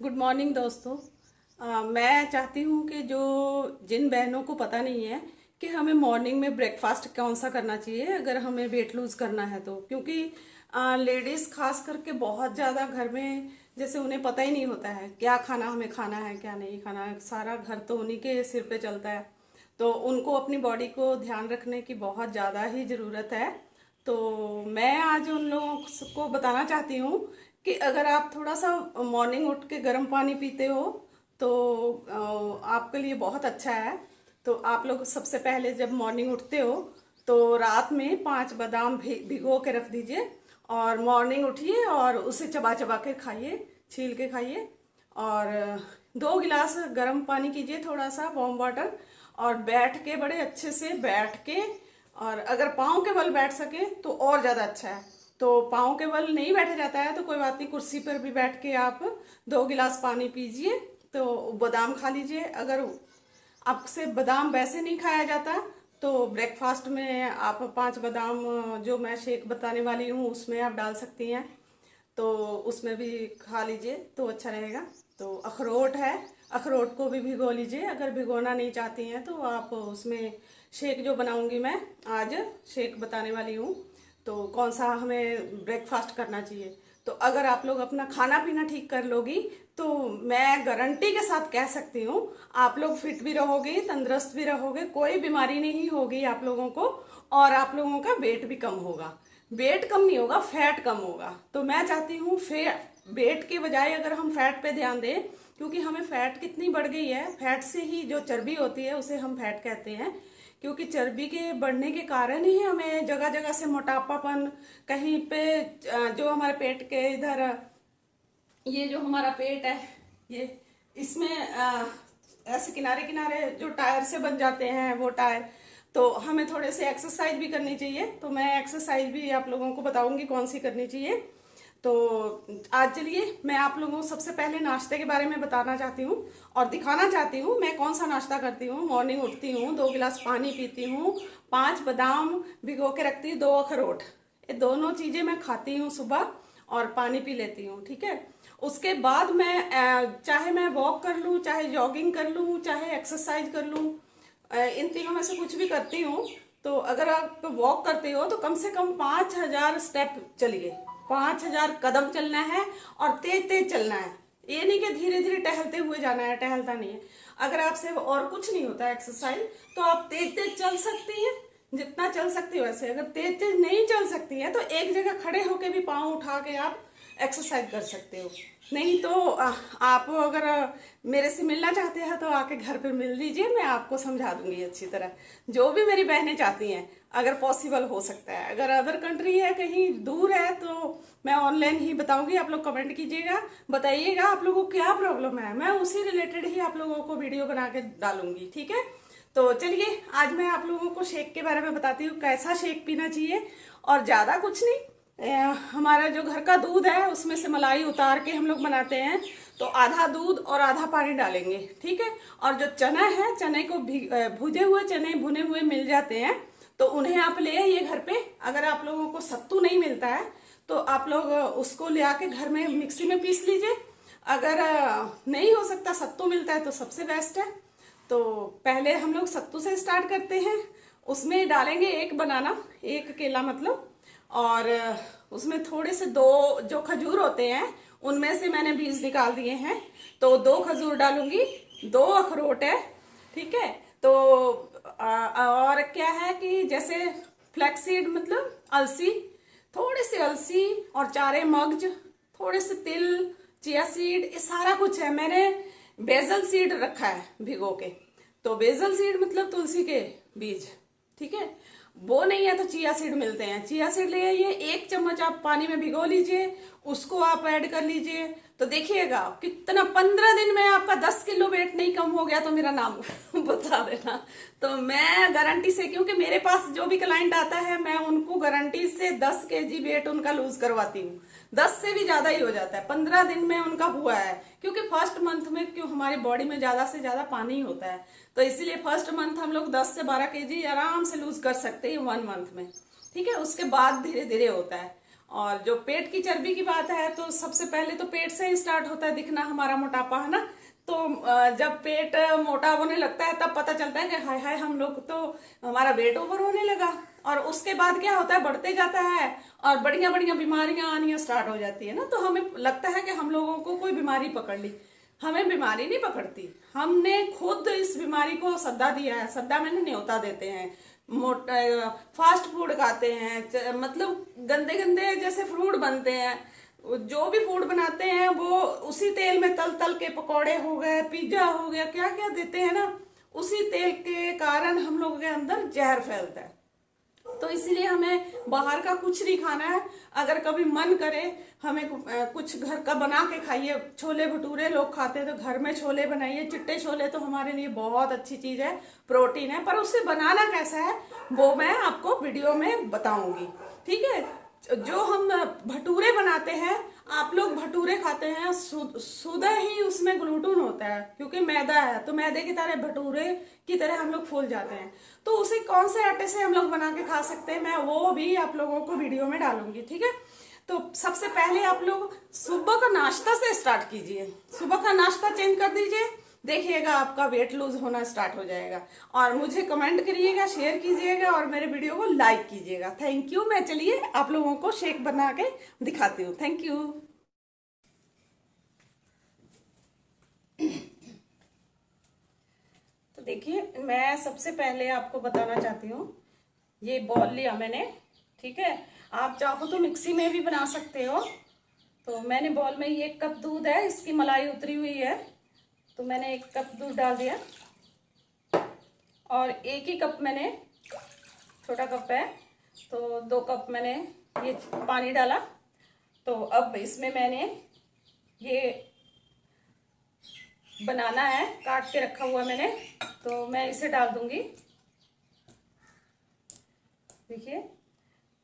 Good morning दोस्तों। मैं चाहती हूँ कि जो जिन बहनों को पता नहीं है कि हमें मॉर्निंग में ब्रेकफास्ट कौन सा करना चाहिए अगर हमें वेट लूज करना है, तो क्योंकि लेडीज़ खास करके बहुत ज़्यादा घर में जैसे उन्हें पता ही नहीं होता है क्या खाना हमें खाना है क्या नहीं खाना है, सारा घर तो उन्हीं के सिर पे चलता है। तो उनको अपनी बॉडी को ध्यान रखने की बहुत ज़्यादा ही ज़रूरत है। तो मैं आज उन लोगों को बताना चाहती हूँ कि अगर आप थोड़ा सा मॉर्निंग उठ के गर्म पानी पीते हो तो आपके लिए बहुत अच्छा है। तो आप लोग सबसे पहले जब मॉर्निंग उठते हो तो रात में 5 बादाम भिगो के रख दीजिए और मॉर्निंग उठिए और उसे चबा चबा के खाइए, छील के खाइए। और 2 गिलास गर्म पानी कीजिए, थोड़ा सा वार्म वाटर, और बैठ के बड़े अच्छे से बैठ के, और अगर पाँव के बल बैठ सके तो और ज़्यादा अच्छा है। तो पाँव के बल नहीं बैठा जाता है तो कोई बात नहीं, कुर्सी पर भी बैठ के आप 2 गिलास पानी पीजिए। तो बादाम खा लीजिए। अगर आपसे बादाम वैसे नहीं खाया जाता तो ब्रेकफास्ट में आप 5 बादाम जो मैं शेक बताने वाली हूँ उसमें आप डाल सकती हैं, तो उसमें भी खा लीजिए तो अच्छा रहेगा। तो अखरोट है, अखरोट को भी भिगो लीजिए। अगर भिगोना नहीं चाहती हैं तो आप उसमें शेक जो बनाऊंगी मैं आज, शेक बताने वाली हूँ तो कौन सा हमें ब्रेकफास्ट करना चाहिए। तो अगर आप लोग अपना खाना पीना ठीक कर लोगी तो मैं गारंटी के साथ कह सकती हूँ आप लोग फिट भी रहोगे, तंदुरुस्त भी रहोगे, कोई बीमारी नहीं होगी आप लोगों को, और आप लोगों का वेट भी कम होगा। वेट कम नहीं होगा, फैट कम होगा। तो मैं चाहती हूँ वेट के बजाय अगर हम फैट पे ध्यान दें, क्योंकि हमें फैट कितनी बढ़ गई है, फैट से ही जो चर्बी होती है उसे हम फैट कहते हैं। क्योंकि चर्बी के बढ़ने के कारण ही हमें जगह जगह से मोटापापन, कहीं पे जो हमारे पेट के इधर, ये जो हमारा पेट है, ये इसमें ऐसे किनारे किनारे जो टायर से बन जाते हैं वो टायर, तो हमें थोड़े से एक्सरसाइज भी करनी चाहिए। तो मैं एक्सरसाइज भी आप लोगों को बताऊंगी कौन सी करनी चाहिए। तो आज चलिए मैं आप लोगों को सबसे पहले नाश्ते के बारे में बताना चाहती हूँ और दिखाना चाहती हूँ मैं कौन सा नाश्ता करती हूँ। मॉर्निंग उठती हूँ, 2 गिलास पानी पीती हूँ, 5 बादाम भिगो के रखती हूँ, 2 अखरोट, ये दोनों चीज़ें मैं खाती हूँ सुबह और पानी पी लेती हूँ। ठीक है। उसके बाद मैं चाहे मैं वॉक कर लूँ, चाहे जॉगिंग कर लूँ, चाहे एक्सरसाइज कर लूँ, इन तीनों में से कुछ भी करती हूँ। तो अगर आप वॉक करते हो तो कम से कम 5,000 स्टेप चलिए, 5,000 कदम चलना है और तेज तेज चलना है। ये नहीं कि धीरे धीरे टहलते हुए जाना है, टहलता नहीं है। अगर आपसे और कुछ नहीं होता एक्सरसाइज तो आप तेज तेज चल सकती हैं, जितना चल सकती हो वैसे। अगर तेज तेज नहीं चल सकती है तो एक जगह खड़े होके भी पाँव उठा के आप एक्सरसाइज कर सकते हो। नहीं तो आप अगर मेरे से मिलना चाहते हैं तो आके घर पे मिल लीजिए, मैं आपको समझा दूंगी अच्छी तरह, जो भी मेरी बहनें चाहती हैं, अगर पॉसिबल हो सकता है। अगर अदर कंट्री है, कहीं दूर है, तो मैं ऑनलाइन ही बताऊंगी। आप लोग कमेंट कीजिएगा, बताइएगा आप लोगों को क्या प्रॉब्लम है, मैं उसी रिलेटेड ही आप लोगों को वीडियो बना के डालूंगी। ठीक है। तो चलिए आज मैं आप लोगों को शेक के बारे में बताती हूँ कैसा शेक पीना चाहिए। और ज़्यादा कुछ नहीं, हमारा जो घर का दूध है उसमें से मलाई उतार के हम लोग बनाते हैं, तो आधा दूध और आधा पानी डालेंगे। ठीक है। और जो चना है, चने को भुजे हुए चने भुने हुए मिल जाते हैं तो उन्हें आप ले आइए घर पे। अगर आप लोगों को सत्तू नहीं मिलता है तो आप लोग उसको ले आके घर में मिक्सी में पीस लीजिए। अगर नहीं हो सकता, सत्तू मिलता है तो सबसे बेस्ट है। तो पहले हम लोग सत्तू से स्टार्ट करते हैं। उसमें डालेंगे 1 बनाना, 1 केला मतलब, और उसमें थोड़े से 2 जो खजूर होते हैं उनमें से मैंने बीज निकाल दिए हैं, तो 2 खजूर डालूंगी, 2 अखरोट है। ठीक है। तो और क्या है कि जैसे फ्लैक्सीड मतलब अलसी, थोड़ी सी अलसी और 4 मगज, थोड़े से तिल, चिया सीड, ये सारा कुछ है। मैंने बेजल सीड रखा है भिगो के, तो बेजल सीड मतलब तुलसी के बीज। ठीक है। वो नहीं है तो चिया सीड मिलते हैं, चिया सीड ले आइए। 1 चम्मच आप पानी में भिगो लीजिए, उसको आप ऐड कर लीजिए। तो देखिएगा कितना 15 दिन में आपका 10 किलो वेट नहीं कम हो गया तो मेरा नाम बता देना। तो मैं गारंटी से, क्योंकि मेरे पास जो भी क्लाइंट आता है मैं उनको गारंटी से 10 kg वेट उनका लूज करवाती हूँ। 10 से भी ज्यादा ही हो जाता है, 15 दिन में उनका हुआ है। क्योंकि फर्स्ट मंथ में क्यों हमारी बॉडी में ज्यादा से ज्यादा पानी होता है, तो इसीलिए फर्स्ट मंथ हम लोग 10 से 12 kg आराम से लूज कर सकते हैं 1 मंथ में। ठीक है। उसके बाद धीरे धीरे होता है। और जो पेट की चर्बी की बात है तो सबसे पहले तो पेट से ही स्टार्ट होता है दिखना हमारा मोटापा, है ना। तो जब पेट मोटा होने लगता है तब पता चलता है कि हाय हाय हम लोग तो हमारा वेट ओवर होने लगा। और उसके बाद क्या होता है, बढ़ते जाता है और बढ़िया बढ़िया बीमारियां आनी स्टार्ट हो जाती है ना। तो हमें लगता है कि हम लोगों को कोई बीमारी पकड़ ली। हमें बीमारी नहीं पकड़ती, हमने खुद इस बीमारी को सद्दा दिया है। सद्दा मैंने न्योता देते हैं। मोटा फास्ट फूड खाते हैं, मतलब गंदे गंदे जैसे फ्रूट बनते हैं, जो भी फूड बनाते हैं वो उसी तेल में तल तल के, पकौड़े हो गए, पिज्जा हो गया, क्या क्या देते हैं ना, उसी तेल के कारण हम लोगों के अंदर जहर फैलता है। तो इसलिए हमें बाहर का कुछ नहीं खाना है। अगर कभी मन करे हमें कुछ घर का बना के खाइए। छोले भटूरे लोग खाते हैं तो घर में छोले बनाइए। चिट्टे छोले तो हमारे लिए बहुत अच्छी चीज है, प्रोटीन है। पर उससे बनाना कैसा है वो मैं आपको वीडियो में बताऊंगी, ठीक है। जो हम भटूरे बनाते हैं, आप लोग भटूरे खाते हैं, सुधा ही उसमें ग्लूटेन होता है क्योंकि मैदा है। तो मैदे की तरह भटूरे की तरह हम लोग फूल जाते हैं। तो उसे कौन से आटे से हम लोग बना के खा सकते हैं, मैं वो भी आप लोगों को वीडियो में डालूंगी, ठीक है। तो सबसे पहले आप लोग सुबह का नाश्ता से स्टार्ट कीजिए। सुबह का नाश्ता चेंज कर दीजिए, देखिएगा आपका वेट लूज होना स्टार्ट हो जाएगा। और मुझे कमेंट करिएगा, शेयर कीजिएगा और मेरे वीडियो को लाइक कीजिएगा। Thank you. मैं चलिए आप लोगों को शेक बना के दिखाती हूँ। Thank you. तो देखिए, मैं सबसे पहले आपको बताना चाहती हूँ, ये बॉल लिया मैंने, ठीक है। आप चाहो तो मिक्सी में भी बना सकते हो। तो मैंने बॉल में ये 1 कप दूध है, इसकी मलाई उतरी हुई है, तो मैंने 1 कप दूध डाल दिया। और 1 ही कप मैंने, छोटा कप है तो 2 कप मैंने ये पानी डाला। तो अब इसमें मैंने ये बनाना है, काट के रखा हुआ मैंने, तो मैं इसे डाल दूंगी, देखिए।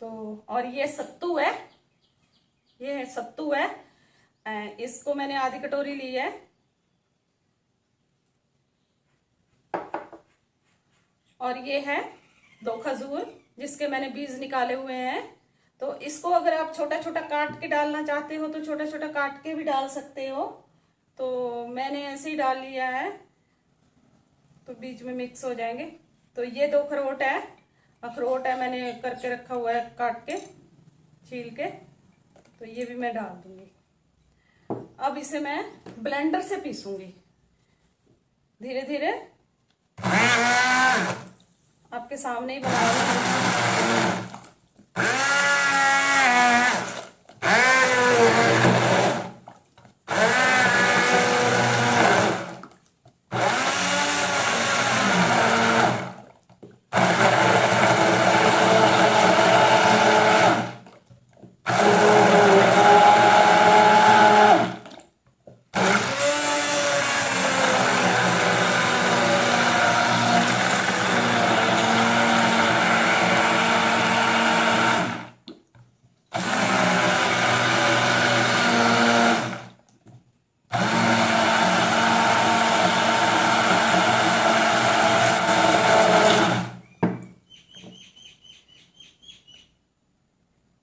तो और ये सत्तू है, ये सत्तू है, इसको मैंने आधी कटोरी ली है। और ये है 2 खजूर, जिसके मैंने बीज निकाले हुए हैं। तो इसको अगर आप छोटा छोटा काट के डालना चाहते हो तो छोटा छोटा काट के भी डाल सकते हो। तो मैंने ऐसे ही डाल लिया है, तो बीच में मिक्स हो जाएंगे। तो ये 2 अखरोट है मैंने करके रखा हुआ है, काट के छील के, तो ये भी मैं डाल दूंगी। अब इसे मैं ब्लेंडर से पीसूंगी धीरे धीरे, आपके सामने ही बना रही हूँ।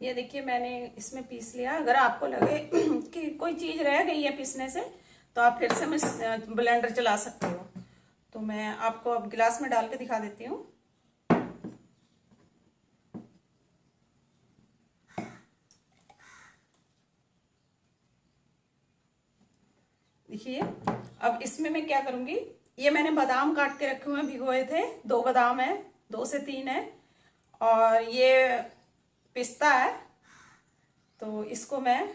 ये देखिए मैंने इसमें पीस लिया। अगर आपको लगे कि कोई चीज रह गई है पीसने से तो आप फिर से ब्लेंडर चला सकते हो। तो मैं आपको अब गिलास में डाल के दिखा देती हूँ। देखिए, अब इसमें मैं क्या करूंगी, ये मैंने बादाम काट के रखे हुए हैं, भिगोए थे। 2 बादाम है, 2 से 3 है। और ये पिस्ता है, तो इसको मैं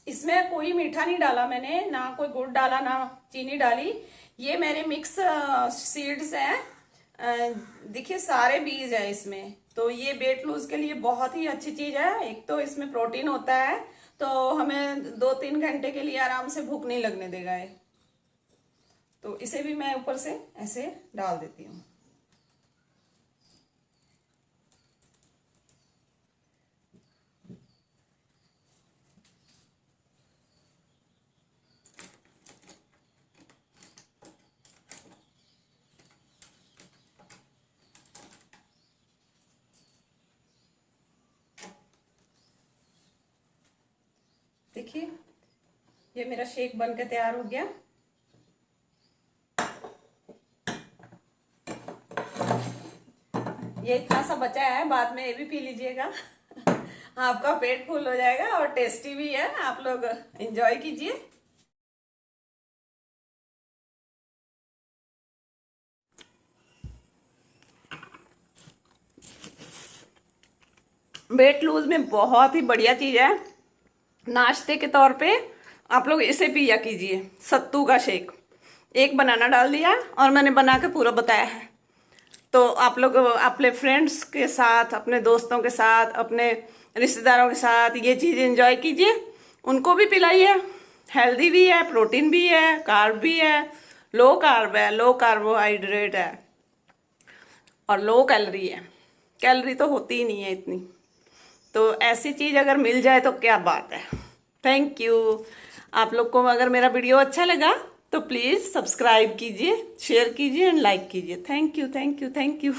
इसमें कोई मीठा नहीं डाला मैंने, ना कोई गुड़ डाला, ना चीनी डाली। ये मेरे मिक्स सीड्स हैं। देखिए सारे बीज है इसमें। तो ये वेट लूज के लिए बहुत ही अच्छी चीज है। एक तो इसमें प्रोटीन होता है, तो हमें 2-3 घंटे के लिए आराम से भूख नहीं लगने देगा ये। तो इसे भी मैं ऊपर से ऐसे डाल देती हूँ। देखिए ये मेरा शेक बन के तैयार हो गया। ये इतना सा बचा है, बाद में ये भी पी लीजिएगा। आपका पेट फुल हो जाएगा और टेस्टी भी है, आप लोग एंजॉय कीजिए। वेट लूज में बहुत ही बढ़िया चीज है, नाश्ते के तौर पे आप लोग इसे पिया कीजिए। सत्तू का शेक, एक बनाना डाल दिया और मैंने बना के पूरा बताया है। तो आप लोग अपने फ्रेंड्स के साथ, अपने दोस्तों के साथ, अपने रिश्तेदारों के साथ ये चीज़ एंजॉय कीजिए, उनको भी पिलाइए। हेल्दी भी है, प्रोटीन भी है, कार्ब भी है, लो कार्ब है, लो कार्बोहाइड्रेट है और लो कैलोरी है। कैलोरी तो होती ही नहीं है इतनी, तो ऐसी चीज़ अगर मिल जाए तो क्या बात है। Thank you. आप लोग को अगर मेरा वीडियो अच्छा लगा तो प्लीज़ सब्सक्राइब कीजिए, शेयर कीजिए एंड लाइक कीजिए। Thank you, thank you, thank you.